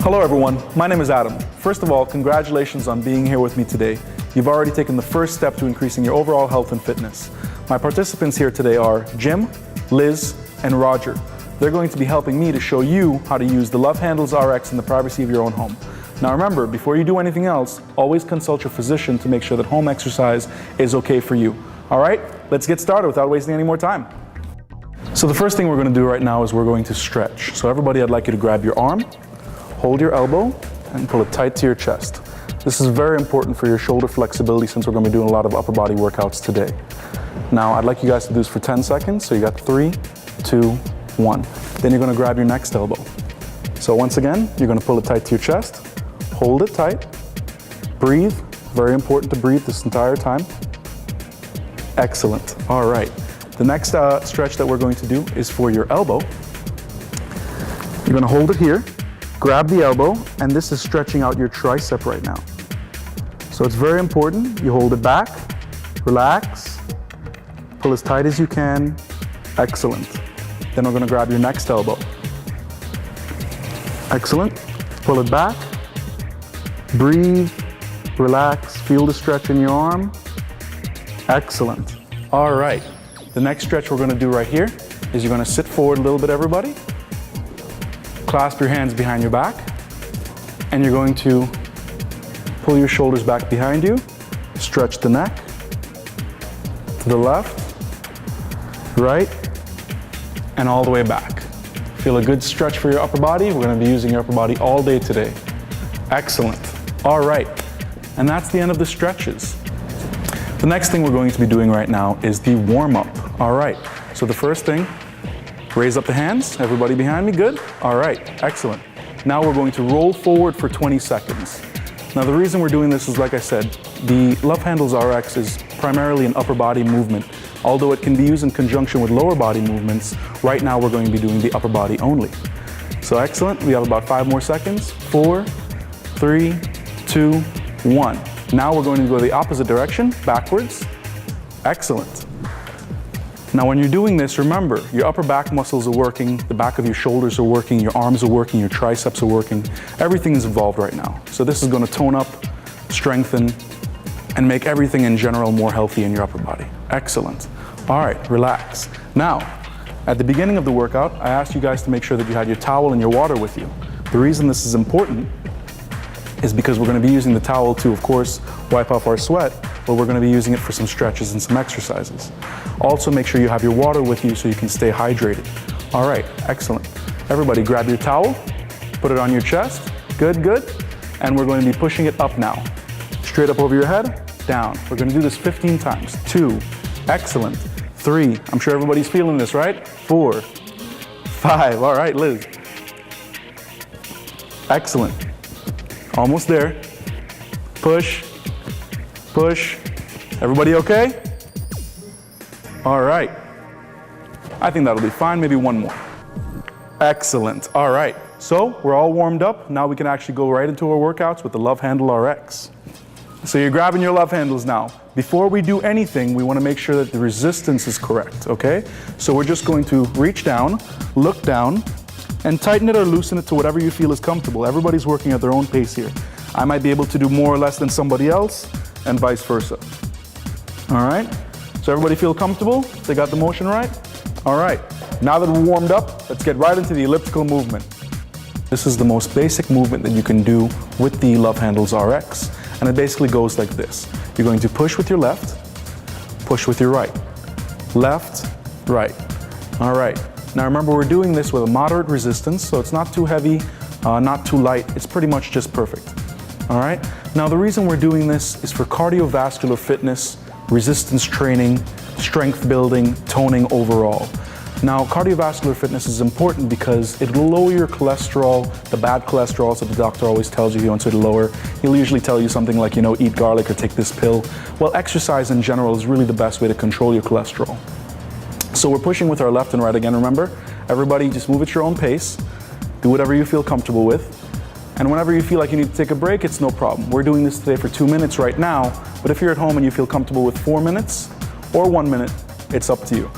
Hello everyone, my name is Adam. First of all, congratulations on being here with me today. You've already taken the first step to increasing your overall health and fitness. My participants here today are Jim, Liz, and Roger. They're going to be helping me to show you how to use the Love Handles RX in the privacy of your own home. Now remember, before you do anything else, always consult your physician to make sure that home exercise is okay for you. All right, let's get started without wasting any more time. So the first thing we're going to do right now is we're going to stretch. So everybody, I'd like you to grab your arm, hold your elbow, and pull it tight to your chest. This is very important for your shoulder flexibility since we're going to be doing a lot of upper body workouts today. Now, I'd like you guys to do this for 10 seconds. So you got 3, 2, 1. Then you're going to grab your next elbow. So once again, you're going to pull it tight to your chest, hold it tight, breathe. Very important to breathe this entire time. Excellent. All right. The next stretch that we're going to do is for your elbow. You're going to hold it here, grab the elbow, and this is stretching out your tricep right now. So it's very important. You hold it back, relax, pull as tight as you can. Excellent. Then we're going to grab your next elbow. Excellent. Pull it back, breathe, relax, feel the stretch in your arm. Excellent. All right. The next stretch we're going to do right here is you're going to sit forward a little bit, everybody. Clasp your hands behind your back, and you're going to pull your shoulders back behind you, stretch the neck to the left, right, and all the way back. Feel a good stretch for your upper body. We're going to be using your upper body all day today. Excellent. All right, and that's the end of the stretches. The next thing we're going to be doing right now is the warm-up. All right, so the first thing, raise up the hands. Everybody behind me, good? All right, excellent. Now we're going to roll forward for 20 seconds. Now the reason we're doing this is, like I said, the Love Handles RX is primarily an upper body movement. Although it can be used in conjunction with lower body movements, right now we're going to be doing the upper body only. So excellent, we have about 5 more seconds. 4, 3, 2, 1. Now we're going to go the opposite direction, backwards. Excellent. Now when you're doing this, remember, your upper back muscles are working, the back of your shoulders are working, your arms are working, your triceps are working. Everything is involved right now. So this is going to tone up, strengthen, and make everything in general more healthy in your upper body. Excellent. All right, relax. Now, at the beginning of the workout, I asked you guys to make sure that you had your towel and your water with you. The reason this is important is because we're going to be using the towel to, of course, wipe off our sweat, but we're going to be using it for some stretches and some exercises. Also, make sure you have your water with you so you can stay hydrated. All right, excellent. Everybody grab your towel, put it on your chest. Good, good. And we're going to be pushing it up now. Straight up over your head, down. We're going to do this 15 times. 2, excellent. 3, I'm sure everybody's feeling this, right? 4, 5, all right, Liz. Excellent. Almost there. Push, push. Everybody okay? All right. I think that'll be fine, maybe one more. Excellent, all right. So we're all warmed up. Now we can actually go right into our workouts with the Love Handle RX. So you're grabbing your love handles now. Before we do anything, we want to make sure that the resistance is correct, okay? So we're just going to reach down, look down, and tighten it or loosen it to whatever you feel is comfortable. Everybody's working at their own pace here. I might be able to do more or less than somebody else, and vice versa. All right? So everybody feel comfortable? They got the motion right? All right. Now that we're warmed up, let's get right into the elliptical movement. This is the most basic movement that you can do with the Love Handles RX. And it basically goes like this. You're going to push with your left, push with your right. Left, right. All right. Now remember, we're doing this with a moderate resistance, so it's not too heavy, not too light. It's pretty much just perfect. All right. Now the reason we're doing this is for cardiovascular fitness, resistance training, strength building, toning overall. Now, cardiovascular fitness is important because it will lower your cholesterol, the bad cholesterol that the doctor always tells you he wants you to lower. He'll usually tell you something like, eat garlic or take this pill. Well, exercise in general is really the best way to control your cholesterol. So we're pushing with our left and right again, remember? Everybody just move at your own pace. Do whatever you feel comfortable with. And whenever you feel like you need to take a break, it's no problem. We're doing this today for 2 minutes right now, but if you're at home and you feel comfortable with 4 minutes or 1 minute, it's up to you.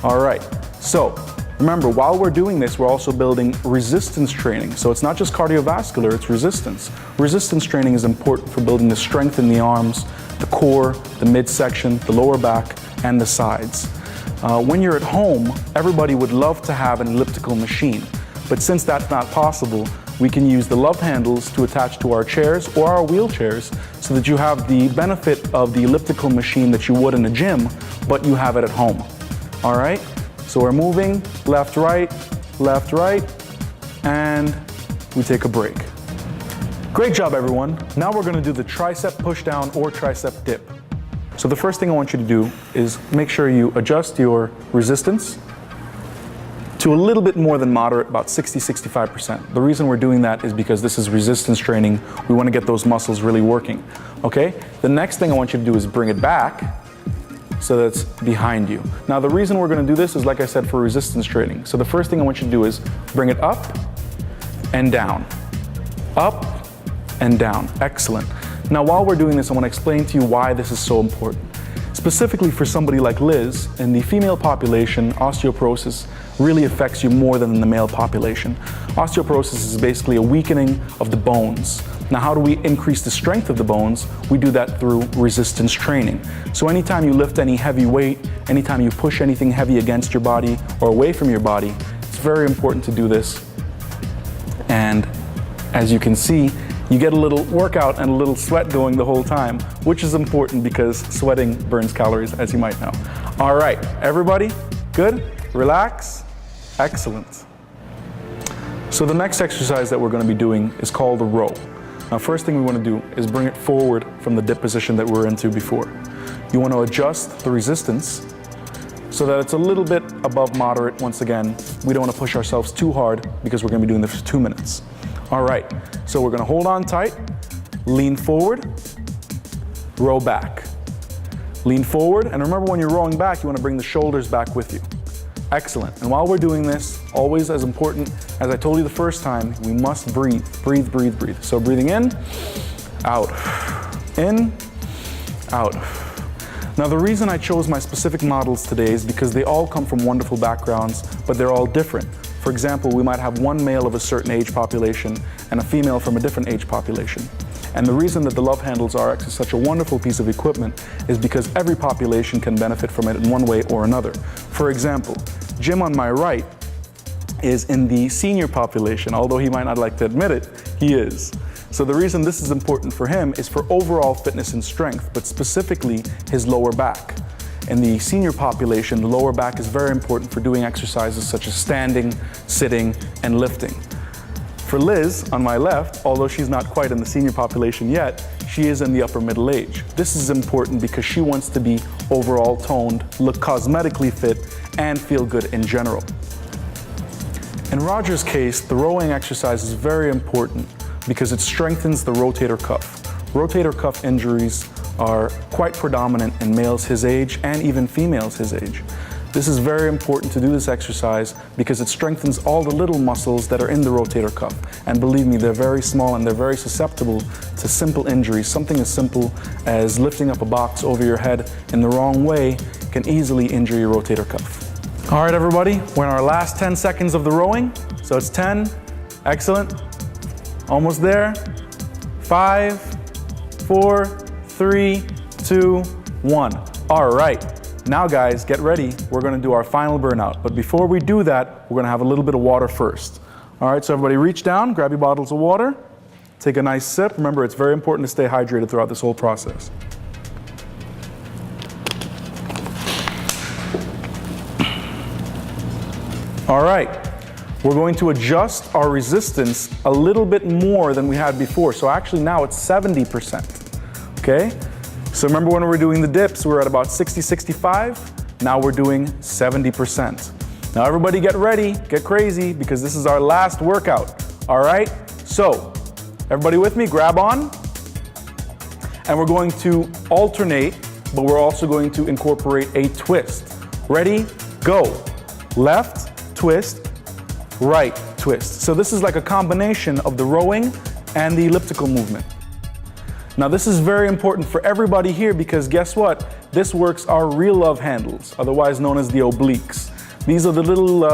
All right. So Remember, while we're doing this, we're also building resistance training. So it's not just cardiovascular, it's resistance. Resistance training is important for building the strength in the arms, the core, the midsection, the lower back, and the sides. When you're at home, everybody would love to have an elliptical machine. But since that's not possible, we can use the love handles to attach to our chairs or our wheelchairs so that you have the benefit of the elliptical machine that you would in a gym, but you have it at home. All right? So we're moving left, right, and we take a break. Great job, everyone. Now we're going to do the tricep push down or tricep dip. So the first thing I want you to do is make sure you adjust your resistance to a little bit more than moderate, about 60-65%. The reason we're doing that is because this is resistance training. We want to get those muscles really working. Okay? The next thing I want you to do is bring it back so that's behind you. Now the reason we're going to do this is, like I said, for resistance training. So the first thing I want you to do is bring it up and down. Up and down. Excellent. Now while we're doing this, I want to explain to you why this is so important. Specifically for somebody like Liz, in the female population, osteoporosis really affects you more than in the male population. Osteoporosis is basically a weakening of the bones. Now how do we increase the strength of the bones? We do that through resistance training. So anytime you lift any heavy weight, anytime you push anything heavy against your body or away from your body, it's very important to do this. And as you can see, you get a little workout and a little sweat going the whole time, which is important because sweating burns calories, as you might know. All right, everybody, good? Relax. Excellent. So the next exercise that we're going to be doing is called a row. Now, first thing we want to do is bring it forward from the dip position that we were into before. You want to adjust the resistance so that it's a little bit above moderate. Once again, we don't want to push ourselves too hard because we're going to be doing this for 2 minutes. All right, so we're going to hold on tight, lean forward, row back. Lean forward, and remember when you're rowing back, you want to bring the shoulders back with you. Excellent. And while we're doing this, always as important as I told you the first time, we must breathe, breathe, breathe, breathe. So breathing in, out, out. Now the reason I chose my specific models today is because they all come from wonderful backgrounds, but they're all different. For example, we might have one male of a certain age population and a female from a different age population. And the reason that the love handles are actually such a wonderful piece of equipment is because every population can benefit from it in one way or another. For example, Jim on my right is in the senior population, although he might not like to admit it, he is. So the reason this is important for him is for overall fitness and strength, but specifically his lower back. In the senior population, the lower back is very important for doing exercises such as standing, sitting, and lifting. For Liz, on my left, although she's not quite in the senior population yet, she is in the upper middle age. This is important because she wants to be overall toned, look cosmetically fit, and feel good in general. In Roger's case, the rowing exercise is very important because it strengthens the rotator cuff. Rotator cuff injuries are quite predominant in males his age and even females his age. This is very important to do this exercise because it strengthens all the little muscles that are in the rotator cuff. And believe me, they're very small and they're very susceptible to simple injuries. Something as simple as lifting up a box over your head in the wrong way can easily injure your rotator cuff. All right, everybody, we're in our last 10 seconds of the rowing. So it's 10, excellent, almost there. 5, 4, 3, 2, 1. All right. Now guys, get ready. We're gonna do our final burnout. But before we do that, we're gonna have a little bit of water first. All right, so everybody reach down, grab your bottles of water, take a nice sip. Remember, it's very important to stay hydrated throughout this whole process. All right, we're going to adjust our resistance a little bit more than we had before. So actually now it's 70%, okay? So remember when we were doing the dips, we were at about 60-65. Now we're doing 70%. Now everybody get ready, get crazy, because this is our last workout. All right? So, everybody with me, grab on. And we're going to alternate, but we're also going to incorporate a twist. Ready? Go. Left, twist, right, twist. So this is like a combination of the rowing and the elliptical movement. Now this is very important for everybody here because guess what? This works our real love handles, otherwise known as the obliques. These are the little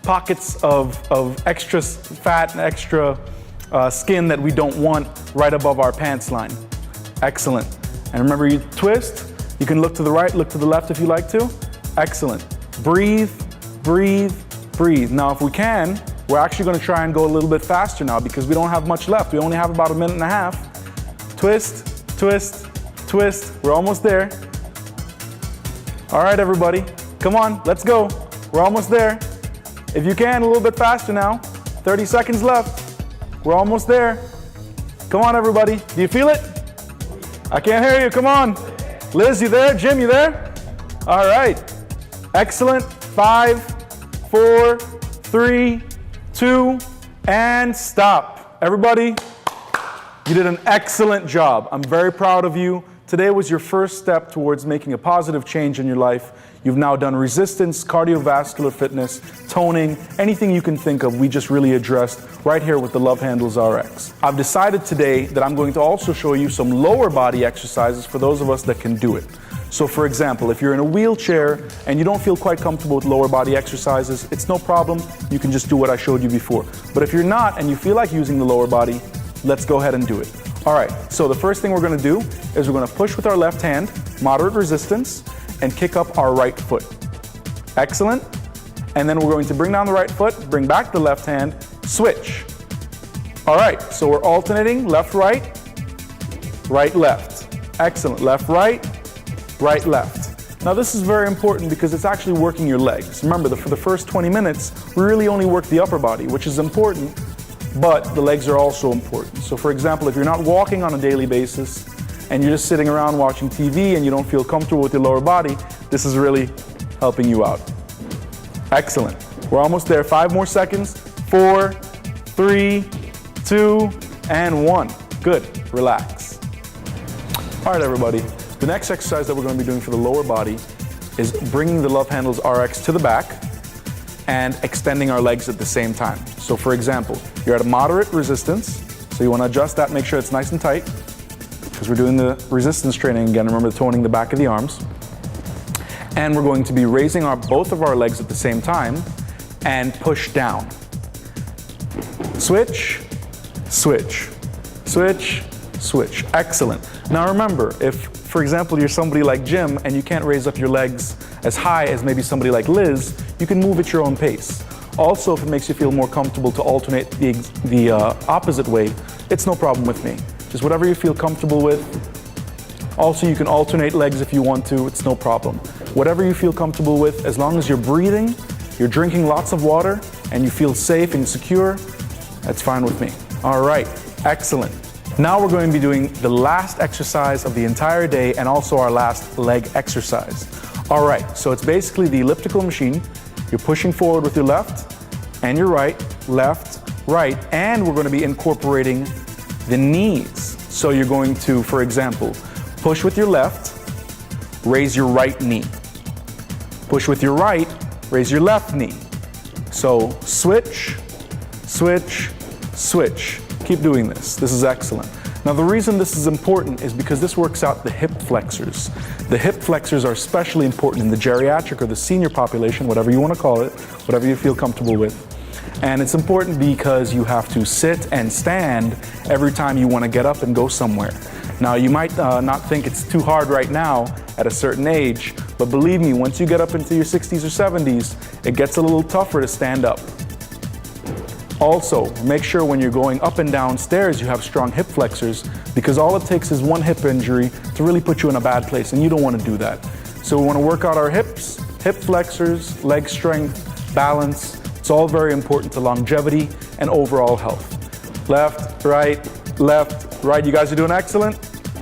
pockets of extra fat and extra skin that we don't want right above our pants line. Excellent. And remember, you twist. You can look to the right, look to the left if you like to. Excellent. Breathe, breathe, breathe. Now, if we can, we're actually going to try and go a little bit faster now because we don't have much left. We only have about 1.5 minutes. Twist, twist, twist. We're almost there. All right, everybody. Come on, let's go. We're almost there. If you can, a little bit faster now. 30 seconds left. We're almost there. Come on, everybody. Do you feel it? I can't hear you. Come on. Liz, you there? Jim, you there? All right. Excellent. 5, 4, 3, 2, and stop. Everybody, you did an excellent job. I'm very proud of you. Today was your first step towards making a positive change in your life. You've now done resistance, cardiovascular fitness, toning, anything you can think of, we just really addressed right here with the Love Handles RX. I've decided today that I'm going to also show you some lower body exercises for those of us that can do it. So for example, if you're in a wheelchair and you don't feel quite comfortable with lower body exercises, it's no problem. You can just do what I showed you before. But if you're not and you feel like using the lower body, let's go ahead and do it. All right, so the first thing we're going to do is we're going to push with our left hand, moderate resistance, and kick up our right foot. Excellent. And then we're going to bring down the right foot, bring back the left hand, switch. All right, so we're alternating left, right, right, left. Excellent. Left, right, right, left. Now this is very important because it's actually working your legs. Remember, for the first 20 minutes, we really only work the upper body, which is important, but the legs are also important. So for example, if you're not walking on a daily basis and you're just sitting around watching TV and you don't feel comfortable with your lower body, this is really helping you out. Excellent. We're almost there. 5 more seconds. 4, 3, 2, and 1. Good. Relax. All right, everybody. The next exercise that we're going to be doing for the lower body is bringing the Love Handles RX to the back and extending our legs at the same time. So for example, you're at a moderate resistance, so you want to adjust that, make sure it's nice and tight, because we're doing the resistance training again. Remember, toning the back of the arms. And we're going to be raising both of our legs at the same time and push down. Switch, switch, switch, switch. Excellent. Now remember, if, for example, you're somebody like Jim and you can't raise up your legs as high as maybe somebody like Liz, you can move at your own pace. Also, if it makes you feel more comfortable to alternate the opposite way, it's no problem with me. Just whatever you feel comfortable with. Also, you can alternate legs if you want to, it's no problem. Whatever you feel comfortable with, as long as you're breathing, you're drinking lots of water, and you feel safe and secure, that's fine with me. All right, excellent. Now we're going to be doing the last exercise of the entire day and also our last leg exercise. All right, so it's basically the elliptical machine. You're pushing forward with your left and your right, left, right, and we're going to be incorporating the knees. So you're going to, for example, push with your left, raise your right knee. Push with your right, raise your left knee. So switch, switch, switch. Keep doing this. This is excellent. Now the reason this is important is because this works out the hip flexors. The hip flexors are especially important in the geriatric or the senior population, whatever you want to call it, whatever you feel comfortable with. And it's important because you have to sit and stand every time you want to get up and go somewhere. Now you might not think it's too hard right now at a certain age, but believe me, once you get up into your 60s or 70s, it gets a little tougher to stand up. Also, make sure when you're going up and down stairs you have strong hip flexors, because all it takes is one hip injury to really put you in a bad place, and you don't want to do that. So we want to work out our hips, hip flexors, leg strength, balance. It's all very important to longevity and overall health. Left, right, left, right. You guys are doing excellent.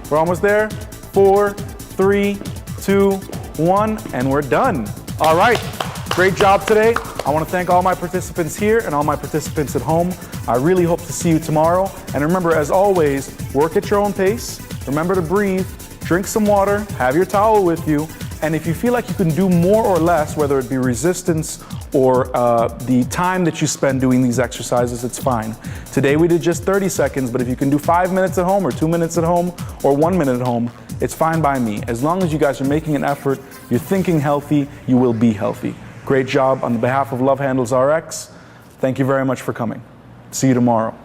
We're almost there. 4, 3, 2, 1, and we're done. All right, great job today. I want to thank all my participants here and all my participants at home. I really hope to see you tomorrow. And remember, as always, work at your own pace. Remember to breathe, drink some water, have your towel with you. And if you feel like you can do more or less, whether it be resistance or the time that you spend doing these exercises, it's fine. Today we did just 30 seconds, but if you can do 5 minutes at home or 2 minutes at home or 1 minute at home, it's fine by me. As long as you guys are making an effort, you're thinking healthy, you will be healthy. Great job on behalf of Love Handles RX. Thank you very much for coming. See you tomorrow.